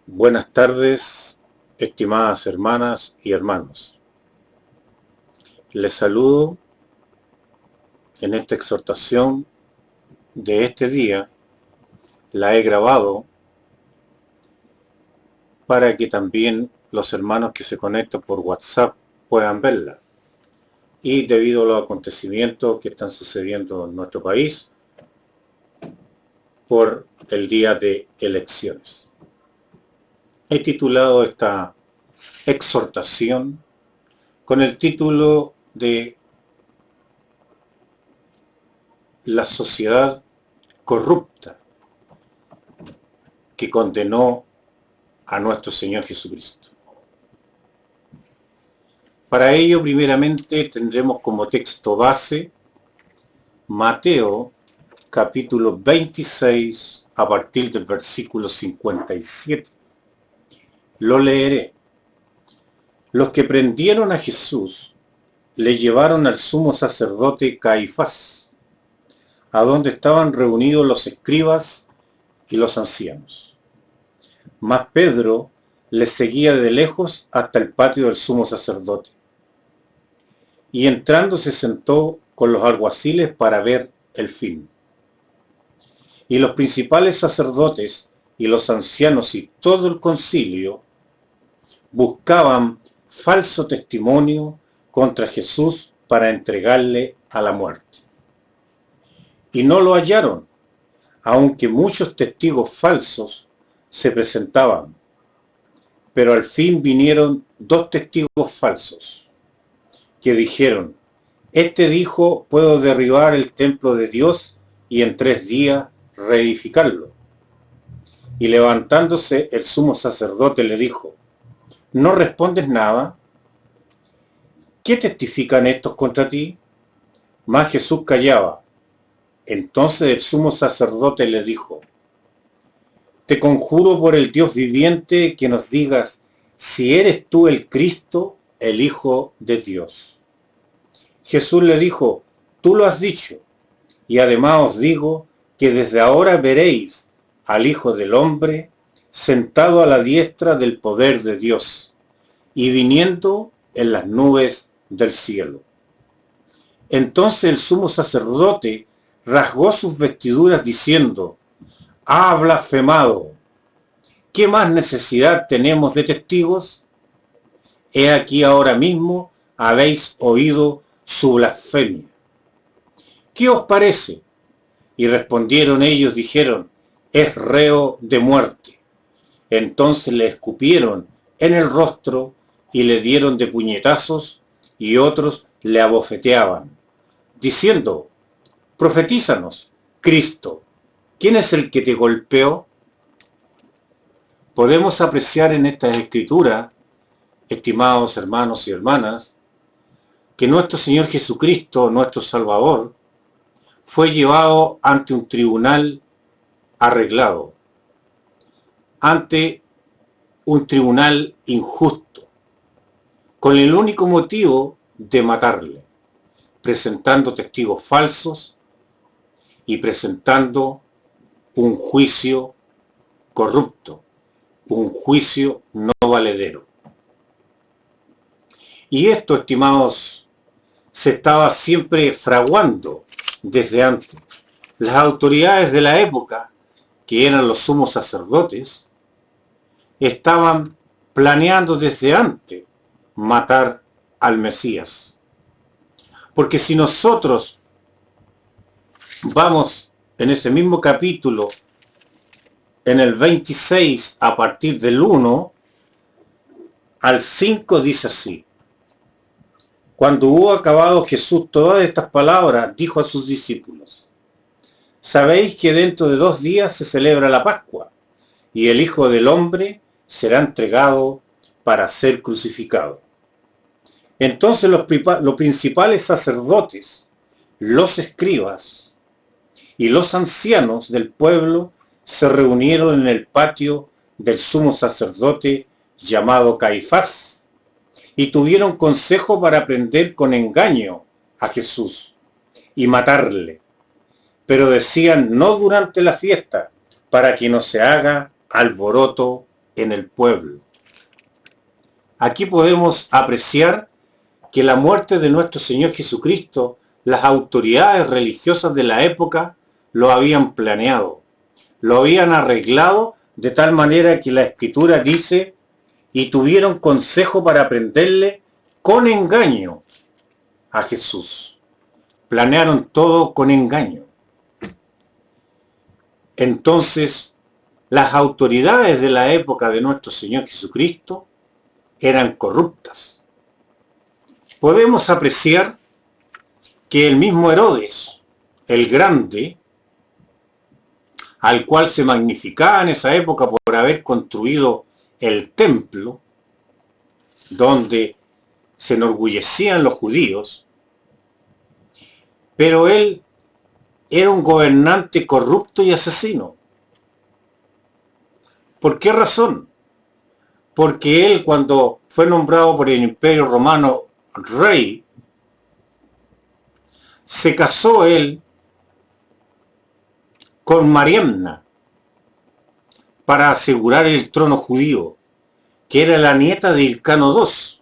Buenas tardes, estimadas hermanas y hermanos. Les saludo en esta exhortación de este día. La he grabado para que también los hermanos que se conectan por WhatsApp puedan verla. Y debido a los acontecimientos que están sucediendo en nuestro país por el día de elecciones. He titulado esta exhortación con el título de La sociedad corrupta que condenó a nuestro Señor Jesucristo. Para ello, primeramente, tendremos como texto base Mateo capítulo 26 a partir del versículo 57. Lo leeré. Los que prendieron a Jesús le llevaron al sumo sacerdote Caifás, a donde estaban reunidos los escribas y los ancianos. Mas Pedro les seguía de lejos hasta el patio del sumo sacerdote. Y entrando se sentó con los alguaciles para ver el fin. Y los principales sacerdotes y los ancianos y todo el concilio buscaban falso testimonio contra Jesús para entregarle a la muerte. Y no lo hallaron, aunque muchos testigos falsos se presentaban. Pero al fin vinieron 2 testigos falsos, que dijeron: Este dijo, puedo derribar el templo de Dios y en 3 días reedificarlo. Y levantándose el sumo sacerdote le dijo: ¿No respondes nada? ¿Qué testifican estos contra ti? Mas Jesús callaba. Entonces el sumo sacerdote le dijo: Te conjuro por el Dios viviente que nos digas si eres tú el Cristo, el Hijo de Dios. Jesús le dijo: Tú lo has dicho, y además os digo que desde ahora veréis al Hijo del Hombre sentado a la diestra del poder de Dios, y viniendo en las nubes del cielo. Entonces el sumo sacerdote rasgó sus vestiduras diciendo: ¡Ha blasfemado! ¿Qué más necesidad tenemos de testigos? He aquí ahora mismo habéis oído su blasfemia. ¿Qué os parece? Y respondieron ellos, dijeron: es reo de muerte. Entonces le escupieron en el rostro y le dieron de puñetazos, y otros le abofeteaban, diciendo: profetízanos, Cristo, ¿quién es el que te golpeó? Podemos apreciar en esta escritura, estimados hermanos y hermanas, que nuestro Señor Jesucristo, nuestro Salvador, fue llevado ante un tribunal arreglado, ante un tribunal injusto, con el único motivo de matarle, presentando testigos falsos y presentando un juicio corrupto, un juicio no valedero. Y esto, estimados, se estaba siempre fraguando desde antes. Las autoridades de la época, que eran los sumos sacerdotes, estaban planeando desde antes matar al Mesías. Porque si nosotros vamos en ese mismo capítulo, en el 26, a partir del 1 al 5, dice así: Cuando hubo acabado Jesús todas estas palabras, dijo a sus discípulos: Sabéis que dentro de 2 días se celebra la Pascua, y el Hijo del Hombre será entregado para ser crucificado. Entonces los principales sacerdotes, los escribas y los ancianos del pueblo se reunieron en el patio del sumo sacerdote llamado Caifás, y tuvieron consejo para prender con engaño a Jesús y matarle. Pero decían: no durante la fiesta, para que no se haga alboroto en el pueblo. Aquí podemos apreciar que la muerte de nuestro Señor Jesucristo, las autoridades religiosas de la época lo habían planeado, lo habían arreglado de tal manera que la Escritura dice, y tuvieron consejo para prenderle con engaño a Jesús. Planearon todo con engaño. Entonces, las autoridades de la época de nuestro Señor Jesucristo eran corruptas. Podemos apreciar que el mismo Herodes, el Grande, al cual se magnificaba en esa época por haber construido el templo, donde se enorgullecían los judíos, pero él era un gobernante corrupto y asesino. ¿Por qué razón? Porque él, cuando fue nombrado por el Imperio Romano rey, se casó él con Mariamna para asegurar el trono judío, que era la nieta de Hircano II,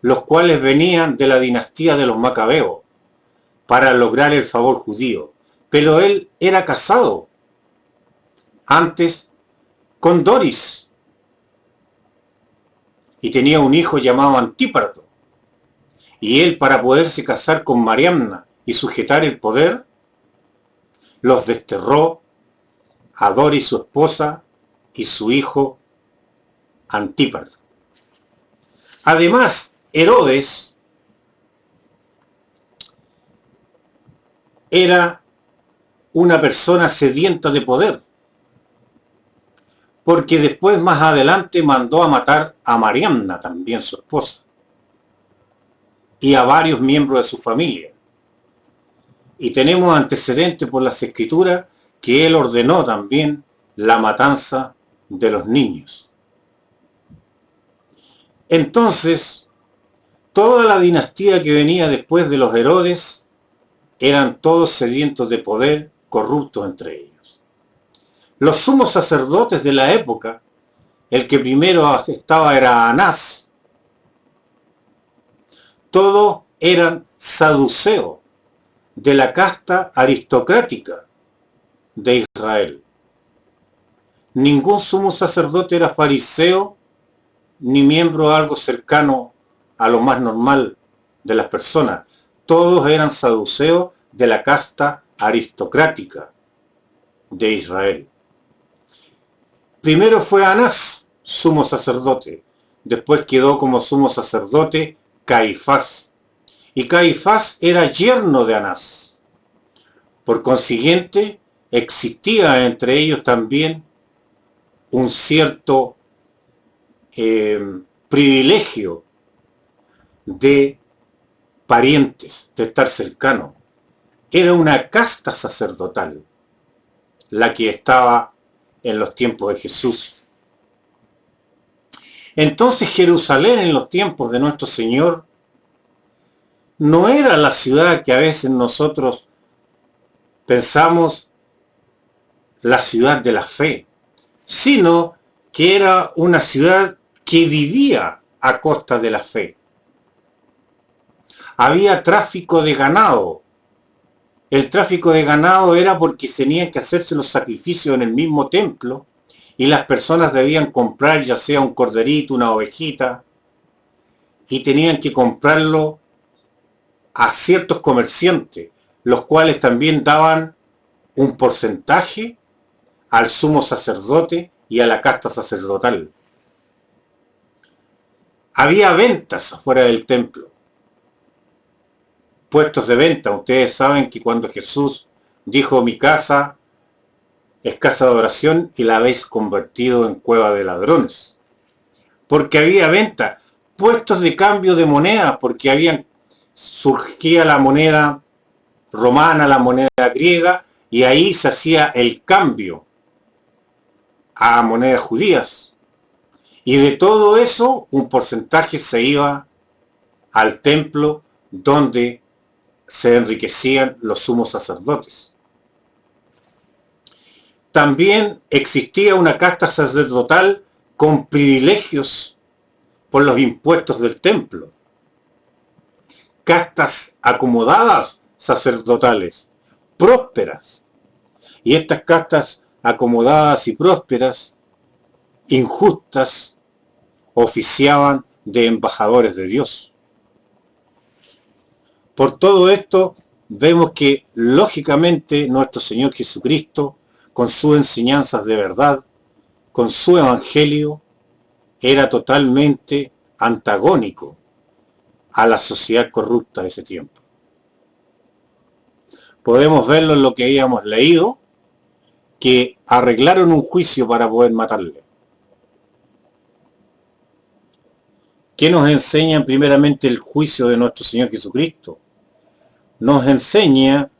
los cuales venían de la dinastía de los Macabeos, para lograr el favor judío. Pero él era casado antes con Doris y tenía un hijo llamado Antíparto. Y él, para poderse casar con Mariamna y sujetar el poder, los desterró a Doris, su esposa, y su hijo Antíparto. Además, Herodes era una persona sedienta de poder, porque después, más adelante, mandó a matar a Mariamna, también su esposa, y a varios miembros de su familia. Y tenemos antecedentes por las Escrituras que él ordenó también la matanza de los niños. Entonces, toda la dinastía que venía después de los Herodes eran todos sedientos de poder, corruptos entre ellos. Los sumos sacerdotes de la época, el que primero estaba era Anás, todos eran saduceos de la casta aristocrática de Israel. Ningún sumo sacerdote era fariseo ni miembro algo cercano a lo más normal de las personas. Todos eran saduceos de la casta aristocrática de Israel. Primero fue Anás, sumo sacerdote. Después quedó como sumo sacerdote Caifás. Y Caifás era yerno de Anás. Por consiguiente, existía entre ellos también un cierto privilegio de parientes, de estar cercano. Era una casta sacerdotal la que estaba en los tiempos de Jesús. Entonces Jerusalén en los tiempos de nuestro Señor no era la ciudad que a veces nosotros pensamos la ciudad de la fe, sino que era una ciudad que vivía a costa de la fe. Había tráfico de ganado. El tráfico de ganado era porque tenían que hacerse los sacrificios en el mismo templo y las personas debían comprar ya sea un corderito, una ovejita, y tenían que comprarlo a ciertos comerciantes, los cuales también daban un porcentaje al sumo sacerdote y a la casta sacerdotal. Había ventas afuera del templo, puestos de venta. Ustedes saben que cuando Jesús dijo: mi casa es casa de oración y la habéis convertido en cueva de ladrones, porque había venta, puestos de cambio de moneda, porque surgía la moneda romana, la moneda griega, y ahí se hacía el cambio a monedas judías. Y de todo eso, un porcentaje se iba al templo donde se enriquecían los sumos sacerdotes. También existía una casta sacerdotal con privilegios por los impuestos del templo, castas acomodadas sacerdotales, prósperas, y estas castas acomodadas y prósperas, injustas, oficiaban de embajadores de Dios. Por todo esto, vemos que lógicamente nuestro Señor Jesucristo, con sus enseñanzas de verdad, con su evangelio, era totalmente antagónico a la sociedad corrupta de ese tiempo. Podemos verlo en lo que habíamos leído, que arreglaron un juicio para poder matarle. ¿Qué nos enseña primeramente el juicio de nuestro Señor Jesucristo? Nos enseña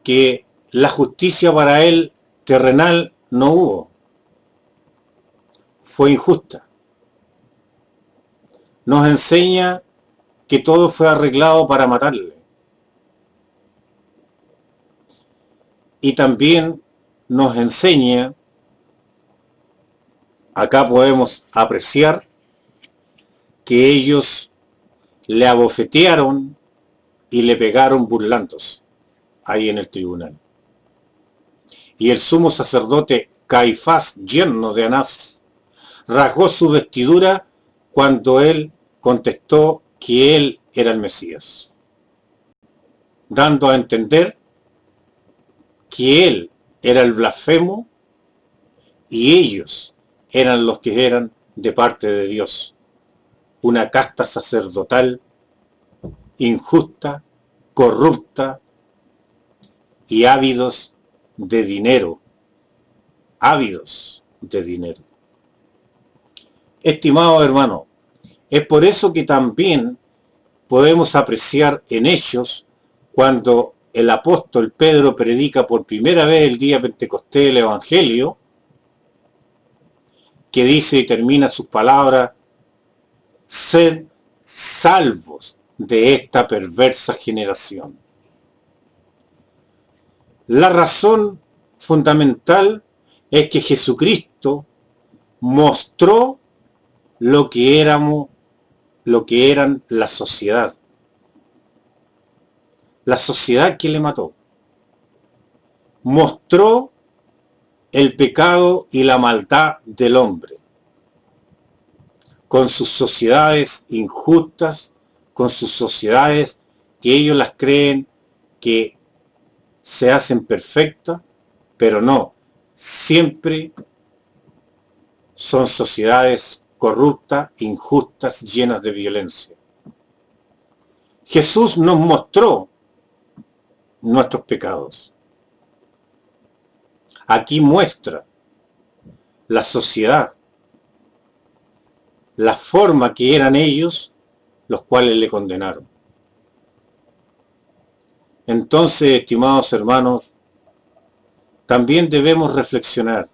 que la justicia para él terrenal no hubo. Fue injusta. Nos enseña que todo fue arreglado para matarle. Y también nos enseña, acá podemos apreciar, que ellos le abofetearon y le pegaron burlándose ahí en el tribunal. Y el sumo sacerdote Caifás, yerno de Anás, rasgó su vestidura cuando él contestó que él era el Mesías, dando a entender que él era el blasfemo y ellos eran los que eran de parte de Dios, una casta sacerdotal injusta, corrupta y ávidos de dinero, ávidos de dinero. Estimados hermanos, es por eso que también podemos apreciar en Hechos, cuando el apóstol Pedro predica por primera vez el día Pentecostés el Evangelio, que dice y termina sus palabras: sed salvos de esta perversa generación. La razón fundamental es que Jesucristo mostró lo que eran la sociedad que le mató. Mostró el pecado y la maldad del hombre, con sus sociedades injustas, con sus sociedades que ellos las creen que se hacen perfectas, pero no, siempre son sociedades corruptas, injustas, llenas de violencia. Jesús nos mostró nuestros pecados. Aquí muestra la sociedad, la forma que eran ellos, los cuales le condenaron. Entonces, estimados hermanos, también debemos reflexionar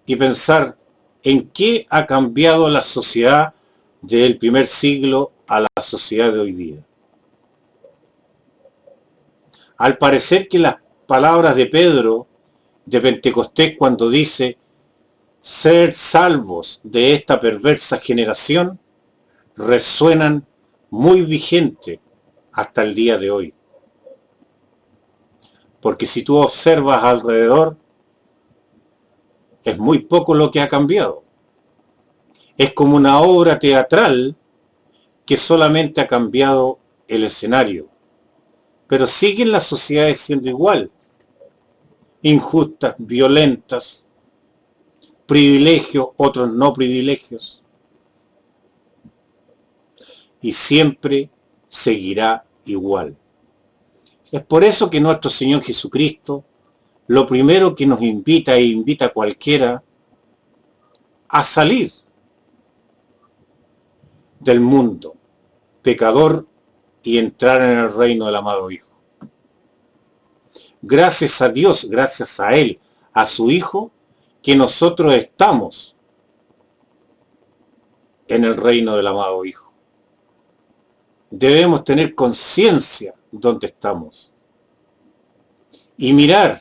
y pensar en qué ha cambiado la sociedad del primer siglo a la sociedad de hoy día. Al parecer que las palabras de Pedro de Pentecostés, cuando dice ser salvos de esta perversa generación, resuenan muy vigente hasta el día de hoy. Porque si tú observas alrededor, es muy poco lo que ha cambiado. Es como una obra teatral que solamente ha cambiado el escenario. Pero siguen las sociedades siendo igual. Injustas, violentas, privilegios, otros no privilegios. Y siempre seguirá igual. Es por eso que nuestro Señor Jesucristo, lo primero que nos invita e invita a cualquiera a salir del mundo pecador y entrar en el reino del amado Hijo. Gracias a Dios, gracias a Él, a su Hijo, que nosotros estamos en el reino del amado Hijo. Debemos tener conciencia donde estamos y mirar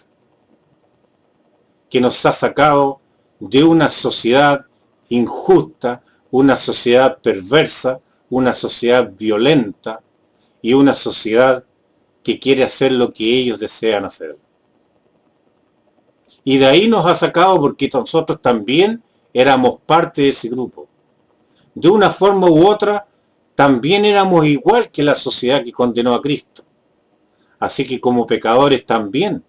que nos ha sacado de una sociedad injusta, una sociedad perversa, una sociedad violenta y una sociedad que quiere hacer lo que ellos desean hacer. Y de ahí nos ha sacado porque nosotros también éramos parte de ese grupo. De una forma u otra, también éramos igual que la sociedad que condenó a Cristo. Así que como pecadores también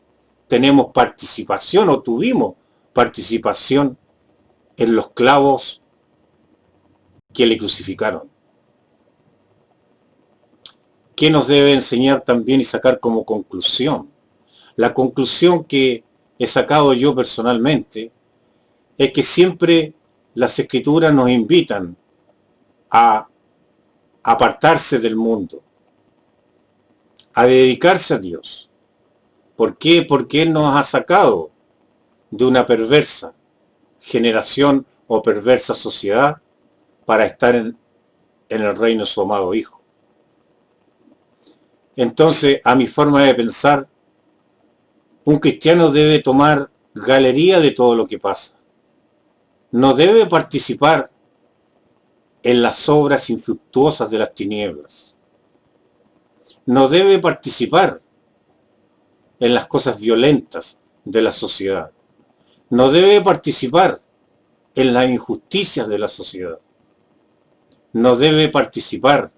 tenemos participación o tuvimos participación en los clavos que le crucificaron. ¿Qué nos debe enseñar también y sacar como conclusión? La conclusión que he sacado yo personalmente es que siempre las escrituras nos invitan a apartarse del mundo, a dedicarse a Dios. ¿Por qué? Porque Él nos ha sacado de una perversa generación o perversa sociedad para estar en el reino de su amado Hijo. Entonces, a mi forma de pensar, un cristiano debe tomar galería de todo lo que pasa. No debe participar en las obras infructuosas de las tinieblas. No debe participar en las cosas violentas de la sociedad. No debe participar en las injusticias de la sociedad. No debe participar.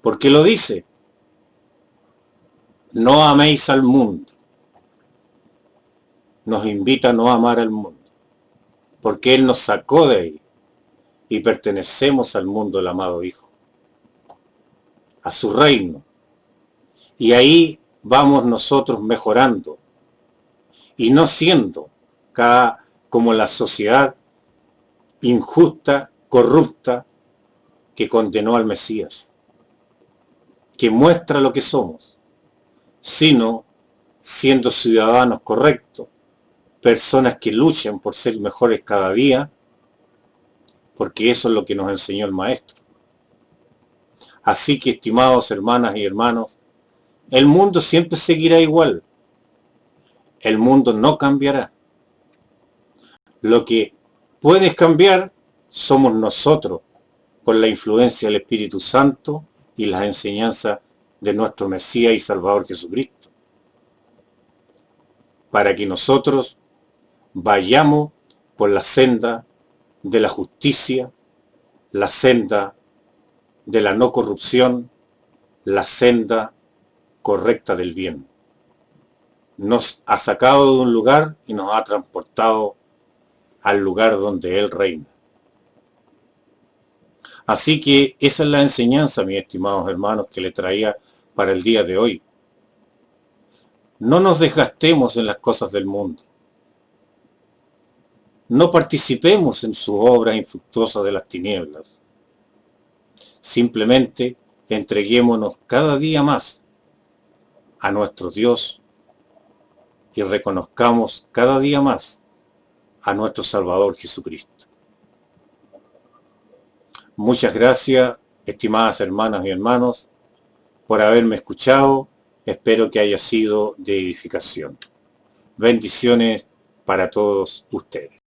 Porque lo dice. No améis al mundo. Nos invita a no amar al mundo. Porque Él nos sacó de ahí. Y pertenecemos al mundo del amado Hijo. A su reino. Y ahí vamos nosotros mejorando. Y no siendo como la sociedad injusta, corrupta, que condenó al Mesías. Que muestra lo que somos. Sino siendo ciudadanos correctos. Personas que luchan por ser mejores cada día. Porque eso es lo que nos enseñó el Maestro. Así que, estimados hermanas y hermanos, el mundo siempre seguirá igual. El mundo no cambiará. Lo que puede cambiar somos nosotros, con la influencia del Espíritu Santo y las enseñanzas de nuestro Mesías y Salvador Jesucristo. Para que nosotros vayamos por la senda de la justicia, la senda de la no corrupción, la senda correcta del bien. Nos ha sacado de un lugar y nos ha transportado al lugar donde Él reina. Así que esa es la enseñanza, mis estimados hermanos, que le traía para el día de hoy. No nos desgastemos en las cosas del mundo. No participemos en sus obras infructuosas de las tinieblas. Simplemente entreguémonos cada día más a nuestro Dios y reconozcamos cada día más a nuestro Salvador Jesucristo. Muchas gracias, estimadas hermanas y hermanos, por haberme escuchado. Espero que haya sido de edificación. Bendiciones para todos ustedes.